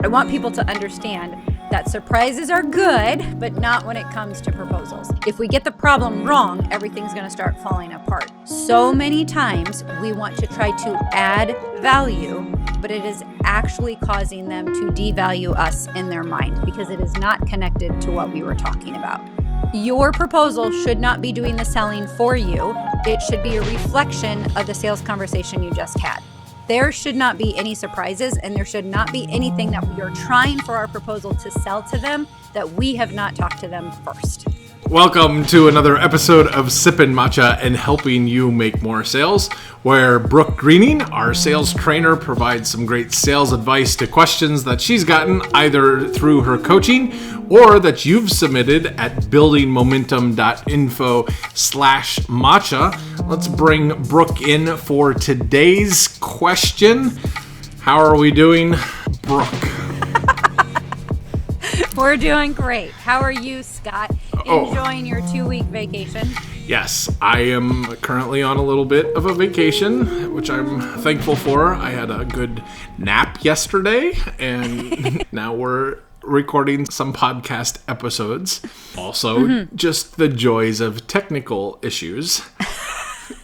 I want people to understand that surprises are good, but not when it comes to proposals. If we get the problem wrong, everything's going to start falling apart. So many times we want to try to add value, but it is actually causing them to devalue us in their mind because it is not connected to what we were talking about. Your proposal should not be doing the selling for you. It should be a reflection of the sales conversation you just had. There should not be any surprises, and there should not be anything that we are trying for our proposal to sell to them that we have not talked to them first. Welcome to another episode of Sippin, Matcha, and helping you make more sales, where Brooke Greening, our sales trainer, provides some great sales advice to questions that she's gotten either through her coaching or that you've submitted at buildingmomentum.info/matcha. Let's bring Brooke in for today's question. How are we doing, Brooke? We're doing great. How are you, Scott? Enjoying your 2-week vacation? Yes, I am currently on a little bit of a vacation, which I'm thankful for. I had a good nap yesterday, and now we're recording some podcast episodes. Also, just the joys of technical issues.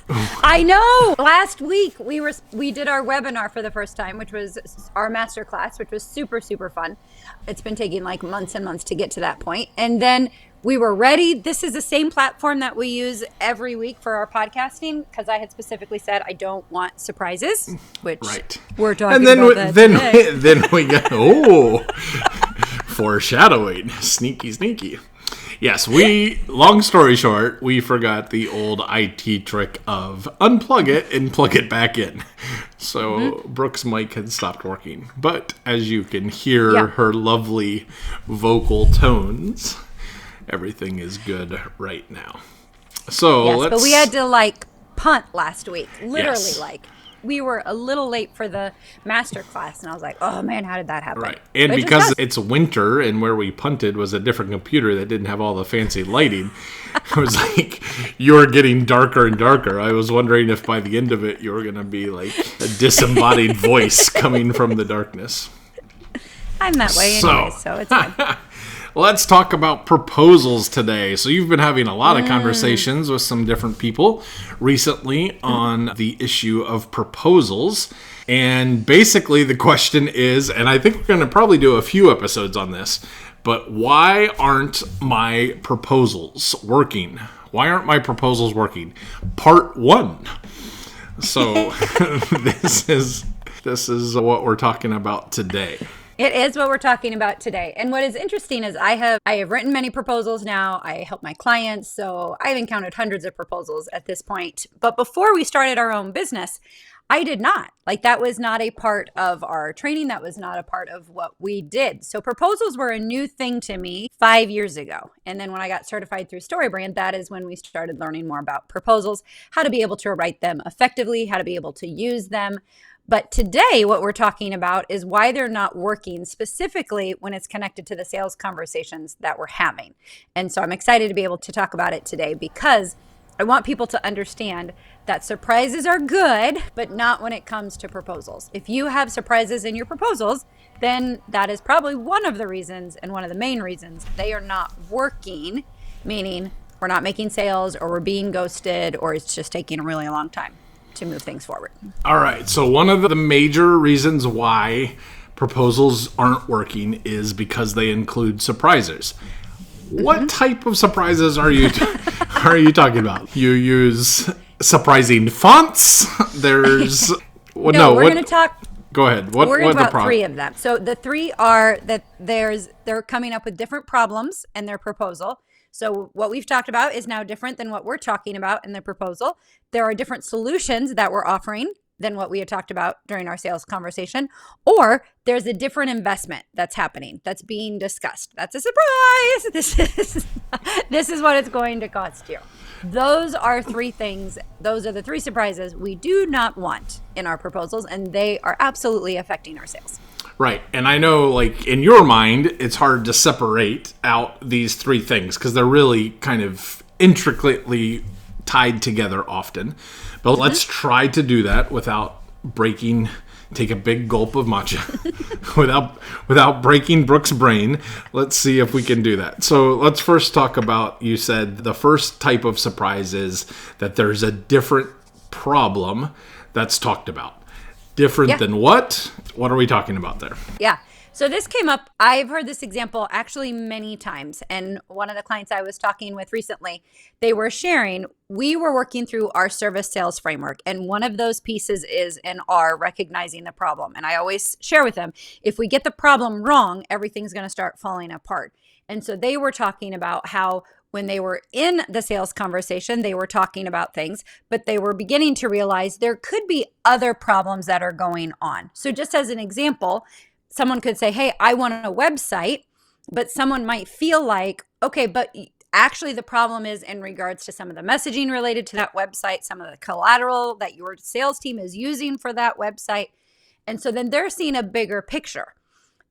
I know. Last week we did our webinar for the first time, which was our Masterclass, which was super, super fun. It's been taking like months and months to get to that point. And then we were ready. This is the same platform that we use every week for our podcasting because I had specifically said I don't want surprises, which we're talking about that today. Then we got, foreshadowing. Sneaky. Yes, long story short, we forgot the old IT trick of unplug it and plug it back in. So Brooke's mic had stopped working. But as you can hear her lovely vocal tones, everything is good right now. So but we had to punt last week. Literally we were a little late for the Masterclass, and I was like, oh man, how did that happen? Right. And because it's winter and where we punted was a different computer that didn't have all the fancy lighting, it was like you were getting darker and darker. I was wondering if by the end of it you were going to be like a disembodied voice coming from the darkness. I'm that way anyway, so it's fine. Let's talk about proposals today. So you've been having a lot of conversations with some different people recently on the issue of proposals. And basically the question is, and I think we're going to probably do a few episodes on this, but why aren't my proposals working? Why aren't my proposals working? Part 1. So this is what we're talking about today. It is what we're talking about today. And what is interesting is I have written many proposals now. I help my clients. So I've encountered hundreds of proposals at this point. But before we started our own business, I did not. That was not a part of our training. That was not a part of what we did. So proposals were a new thing to me 5 years ago. And then when I got certified through StoryBrand, that is when we started learning more about proposals, how to be able to write them effectively, how to be able to use them. But today, what we're talking about is why they're not working, specifically when it's connected to the sales conversations that we're having. And so I'm excited to be able to talk about it today because I want people to understand that surprises are good, but not when it comes to proposals. If you have surprises in your proposals, then that is probably one of the reasons and one of the main reasons they are not working, meaning we're not making sales or we're being ghosted or it's just taking a really long time to move things forward. All right. So one of the major reasons why proposals aren't working is because they include surprises. What type of surprises are you talking about? You use surprising fonts. There's we're going to talk. Go ahead. We're going to talk about 3 of them. So the 3 are that they're coming up with different problems in their proposal. So what we've talked about is now different than what we're talking about in the proposal. There are different solutions that we're offering than what we had talked about during our sales conversation, or there's a different investment that's happening, that's being discussed. That's a surprise. This is what it's going to cost you. Those are 3 things. Those are the 3 surprises we do not want in our proposals, and they are absolutely affecting our sales. Right. And I know, in your mind, it's hard to separate out these 3 things because they're really kind of intricately tied together often. But let's try to do that without breaking take a big gulp of matcha without breaking Brooke's brain. Let's see if we can do that. So let's first talk about, you said the first type of surprise is that there's a different problem that's talked about. Different than what? What are we talking about there? Yeah. So this came up, I've heard this example actually many times. And one of the clients I was talking with recently, they were sharing, we were working through our service sales framework. And one of those pieces is in our recognizing the problem. And I always share with them, if we get the problem wrong, everything's going to start falling apart. And so they were talking about how when they were in the sales conversation, they were talking about things, but they were beginning to realize there could be other problems that are going on. So just as an example, someone could say, hey, I want a website, but someone might feel like, okay, but actually the problem is in regards to some of the messaging related to that website, some of the collateral that your sales team is using for that website. And so then they're seeing a bigger picture.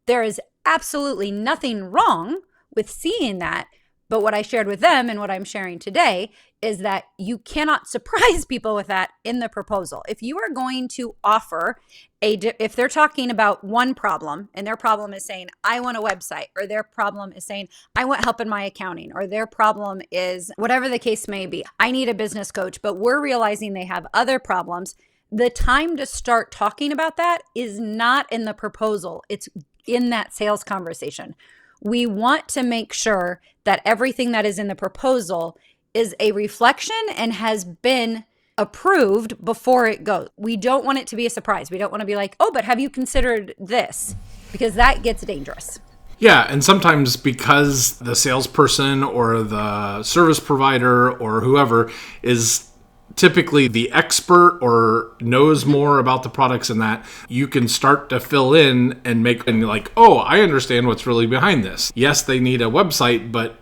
There is absolutely nothing wrong with seeing that. But what I shared with them and what I'm sharing today is that you cannot surprise people with that in the proposal. If you are going to offer if they're talking about one problem and their problem is saying, I want a website, or their problem is saying, I want help in my accounting, or their problem is whatever the case may be, I need a business coach, but we're realizing they have other problems. The time to start talking about that is not in the proposal. It's in that sales conversation. We want to make sure that everything that is in the proposal is a reflection and has been approved before it goes. We don't want it to be a surprise. We don't want to be like, oh, but have you considered this? Because that gets dangerous. Yeah, and sometimes because the salesperson or the service provider or whoever is typically the expert or knows more about the products and that, you can start to fill in and like, oh, I understand what's really behind this. Yes, they need a website, but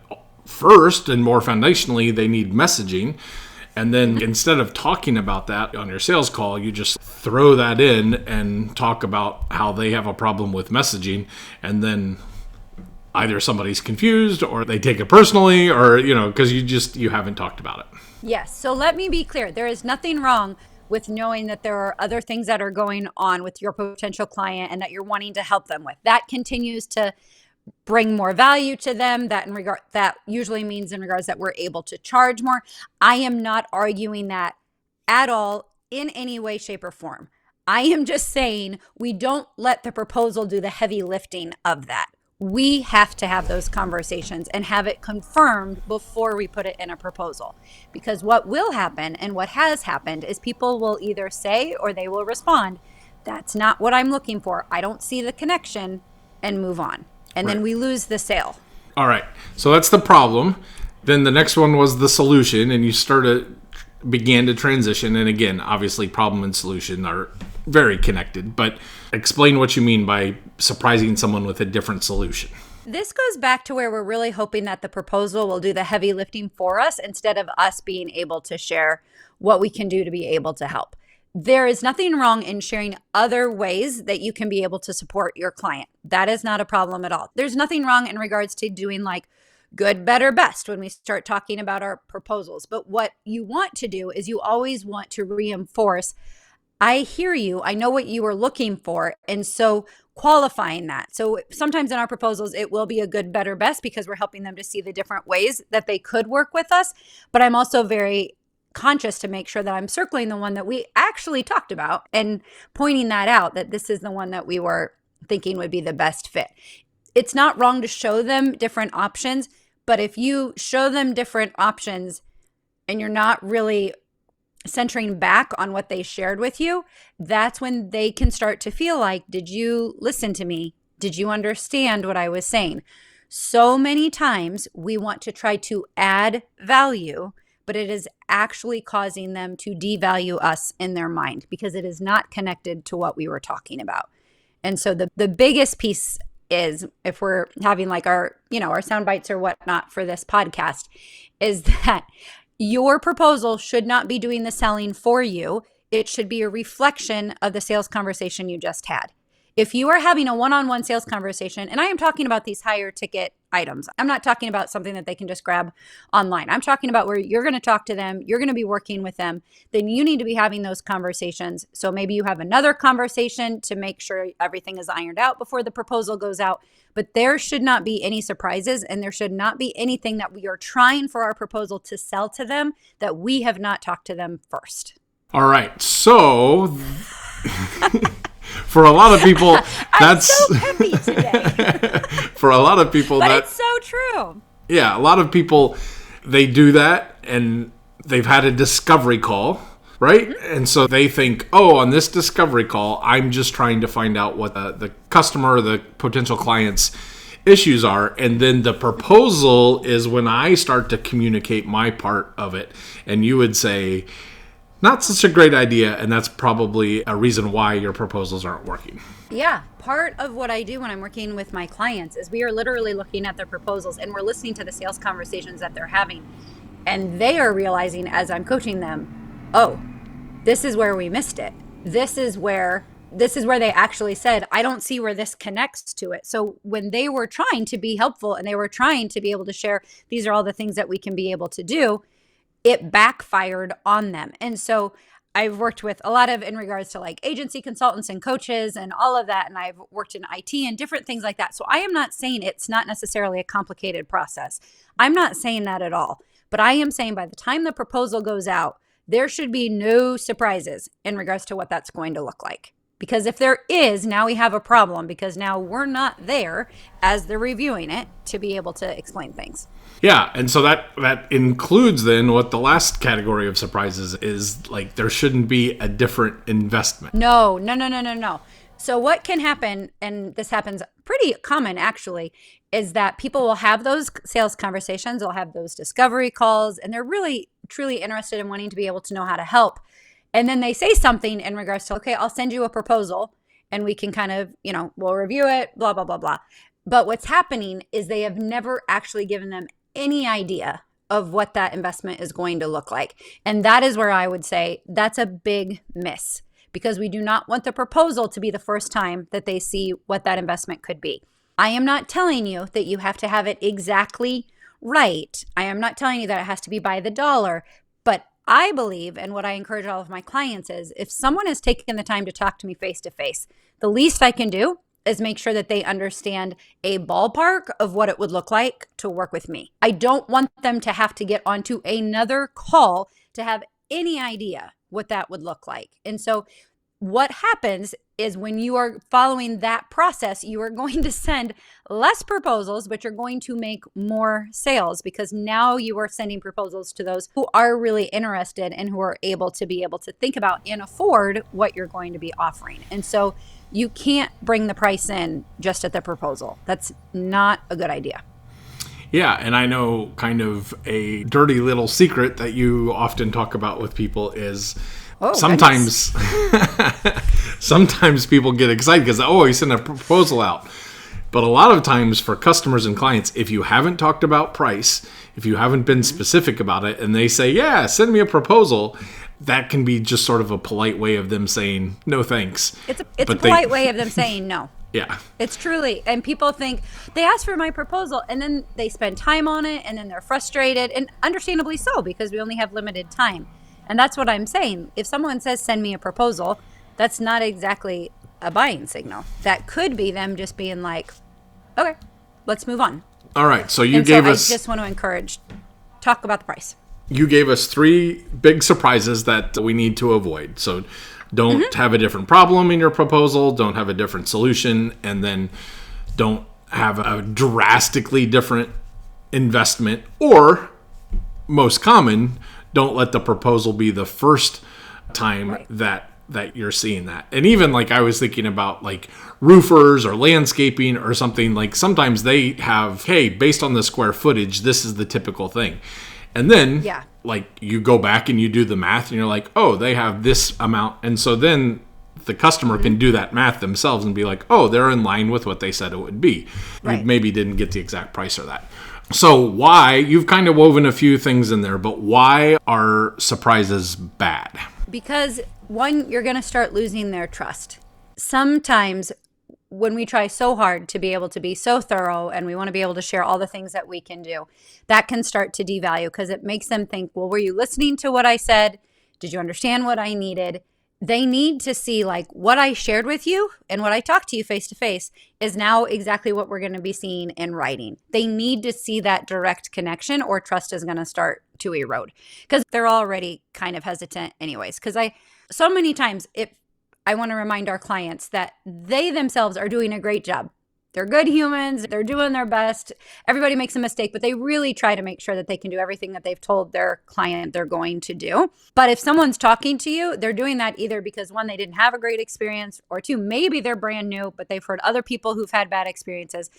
first and more foundationally, they need messaging. And then instead of talking about that on your sales call, you just throw that in and talk about how they have a problem with messaging. And then either somebody's confused or they take it personally, or, because you haven't talked about it. Yes. So let me be clear. There is nothing wrong with knowing that there are other things that are going on with your potential client and that you're wanting to help them with. That continues to bring more value to them. That usually means in regards that we're able to charge more. I am not arguing that at all in any way, shape, or form. I am just saying we don't let the proposal do the heavy lifting of that. We have to have those conversations and have it confirmed before we put it in a proposal. Because what will happen and what has happened is people will either say or they will respond, that's not what I'm looking for. I don't see the connection, and move on. And then we lose the sale. All right. So that's the problem. Then the next one was the solution, and you began to transition. And again, obviously problem and solution are very connected, but explain what you mean by surprising someone with a different solution. This goes back to where we're really hoping that the proposal will do the heavy lifting for us instead of us being able to share what we can do to be able to help. There is nothing wrong in sharing other ways that you can be able to support your client. That is not a problem at all. There's nothing wrong in regards to doing like good, better, best when we start talking about our proposals. But what you want to do is you always want to reinforce, I hear you, I know what you are looking for. And so qualifying that. So sometimes in our proposals, it will be a good, better, best because we're helping them to see the different ways that they could work with us. But I'm also very conscious to make sure that I'm circling the one that we actually talked about and pointing that out, that this is the one that we were thinking would be the best fit. It's not wrong to show them different options, but if you show them different options and you're not really centering back on what they shared with you, that's when they can start to feel like, did you listen to me? Did you understand what I was saying? So many times we want to try to add value, but it is actually causing them to devalue us in their mind because it is not connected to what we were talking about. And so the biggest piece is, if we're having like our sound bites or whatnot for this podcast, is that your proposal should not be doing the selling for you. It should be a reflection of the sales conversation you just had. If you are having a one-on-one sales conversation, and I am talking about these higher ticket items. I'm not talking about something that they can just grab online. I'm talking about where you're going to talk to them, you're going to be working with them, then you need to be having those conversations. So maybe you have another conversation to make sure everything is ironed out before the proposal goes out. But there should not be any surprises, and there should not be anything that we are trying for our proposal to sell to them that we have not talked to them first. All right. So for a lot of people, that's so peppy today. For a lot of people, but it's so true. Yeah, a lot of people, they do that and they've had a discovery call, right? Mm-hmm. And so they think, oh, on this discovery call, I'm just trying to find out what the customer or the potential client's issues are. And then the proposal is when I start to communicate my part of it. And you would say, not such a great idea, and that's probably a reason why your proposals aren't working. Yeah, part of what I do when I'm working with my clients is we are literally looking at their proposals and we're listening to the sales conversations that they're having. And they are realizing as I'm coaching them, oh, this is where we missed it. This is where they actually said, I don't see where this connects to it. So when they were trying to be helpful and they were trying to be able to share, these are all the things that we can be able to do, it backfired on them. And so I've worked with a lot of in regards to like agency consultants and coaches and all of that. And I've worked in IT and different things like that. So I am not saying it's not necessarily a complicated process. I'm not saying that at all. But I am saying by the time the proposal goes out, there should be no surprises in regards to what that's going to look like. Because if there is, now we have a problem because now we're not there as they're reviewing it to be able to explain things. Yeah, and so that includes then what the last category of surprises is, like there shouldn't be a different investment. No. So what can happen, and this happens pretty common actually, is that people will have those sales conversations, they'll have those discovery calls, and they're really, truly interested in wanting to be able to know how to help. And then they say something in regards to, okay, I'll send you a proposal and we can kind of, we'll review it, blah, blah, blah, blah. But what's happening is they have never actually given them any idea of what that investment is going to look like. And that is where I would say that's a big miss because we do not want the proposal to be the first time that they see what that investment could be. I am not telling you that you have to have it exactly right. I am not telling you that it has to be by the dollar, but I believe, and what I encourage all of my clients is, if someone has taken the time to talk to me face to face, the least I can do is make sure that they understand a ballpark of what it would look like to work with me. I don't want them to have to get onto another call to have any idea what that would look like. And so what happens is when you are following that process, you are going to send less proposals, but you're going to make more sales because now you are sending proposals to those who are really interested and who are able to think about and afford what you're going to be offering. And so you can't bring the price in just at the proposal. That's not a good idea. Yeah, and I know kind of a dirty little secret that you often talk about with people is sometimes people get excited because, you send a proposal out. But a lot of times for customers and clients, if you haven't talked about price, if you haven't been specific about it, and they say, yeah, send me a proposal, that can be just sort of a polite way of them saying, no thanks. It's a polite way of them saying no. Yeah. It's truly, and people think, they ask for my proposal, and then they spend time on it, and then they're frustrated, and understandably so, because we only have limited time. And that's what I'm saying. If someone says, send me a proposal, that's not exactly a buying signal. That could be them just being like, okay, let's move on. All right. So I just want to encourage, talk about the price. You gave us 3 big surprises that we need to avoid. So don't have a different problem in your proposal. Don't have a different solution. And then don't have a drastically different investment, or most common, don't let the proposal be the first time that you're seeing that. And even like I was thinking about like roofers or landscaping or something, like sometimes they have, hey, based on the square footage, this is the typical thing. And then like you go back and you do the math and you're like, oh, they have this amount. And so then the customer can do that math themselves and be like, oh, they're in line with what they said it would be. Right. You maybe didn't get the exact price or that. So why, you've kind of woven a few things in there, but why are surprises bad? Because one, you're going to start losing their trust. Sometimes when we try so hard to be able to be so thorough and we want to be able to share all the things that we can do, that can start to devalue because it makes them think, well, were you listening to what I said? Did you understand what I needed? They need to see like what I shared with you and what I talked to you face to face is now exactly what we're going to be seeing in writing. They need to see that direct connection or trust is going to start to erode because they're already kind of hesitant anyways. Because so many times I want to remind our clients that they themselves are doing a great job. They're good humans. They're doing their best. Everybody makes a mistake, but they really try to make sure that they can do everything that they've told their client they're going to do. But if someone's talking to you, they're doing that either because one, they didn't have a great experience, or two, maybe they're brand new, but they've heard other people who've had bad experiences.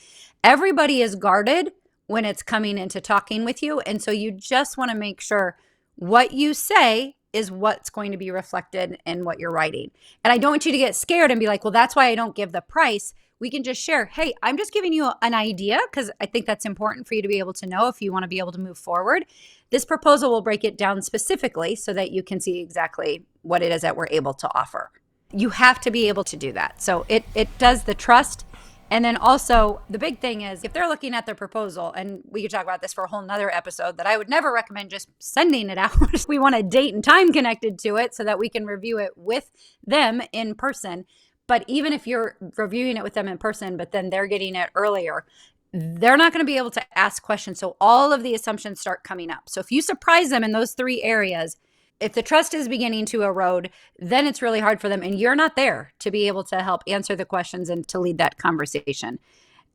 Everybody is guarded when it's coming into talking with you. And so you just want to make sure what you say is what's going to be reflected in what you're writing. And I don't want you to get scared and be like, well, that's why I don't give the price. We can just share, hey, I'm just giving you an idea because I think that's important for you to be able to know if you want to be able to move forward. This proposal will break it down specifically so that you can see exactly what it is that we're able to offer. You have to be able to do that. So it does the trust. And then also the big thing is if they're looking at the proposal, and we could talk about this for a whole nother episode, that I would never recommend just sending it out. We want a date and time connected to it so that we can review it with them in person. But even if you're reviewing it with them in person, but then they're getting it earlier, they're not going to be able to ask questions. So all of the assumptions start coming up. So if you surprise them in those 3 areas, if the trust is beginning to erode, then it's really hard for them. And you're not there to be able to help answer the questions and to lead that conversation.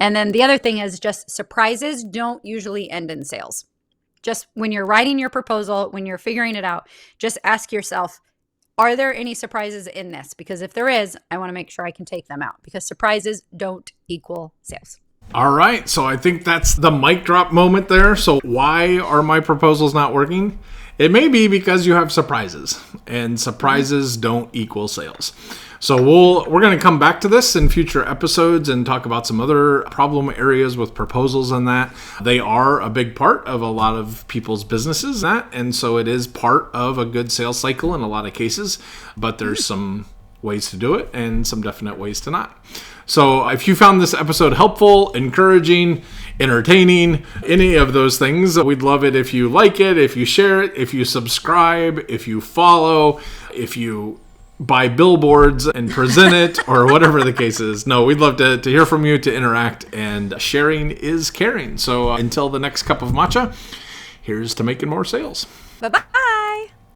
And then the other thing is just surprises don't usually end in sales. Just when you're writing your proposal, when you're figuring it out, just ask yourself, are there any surprises in this? Because if there is, I want to make sure I can take them out because surprises don't equal sales. All right. So I think that's the mic drop moment there. So why are my proposals not working? It may be because you have surprises, and surprises don't equal sales. So we're going to come back to this in future episodes and talk about some other problem areas with proposals and that. They are a big part of a lot of people's businesses, and so it is part of a good sales cycle in a lot of cases, but there's some ways to do it and some definite ways to not. So if you found this episode helpful, encouraging, entertaining, any of those things, we'd love it if you like it, if you share it, if you subscribe, if you follow, if you buy billboards and present it, or whatever the case is. No, we'd love to hear from you, to interact, and sharing is caring. So until the next cup of matcha, here's to making more sales. Bye-bye.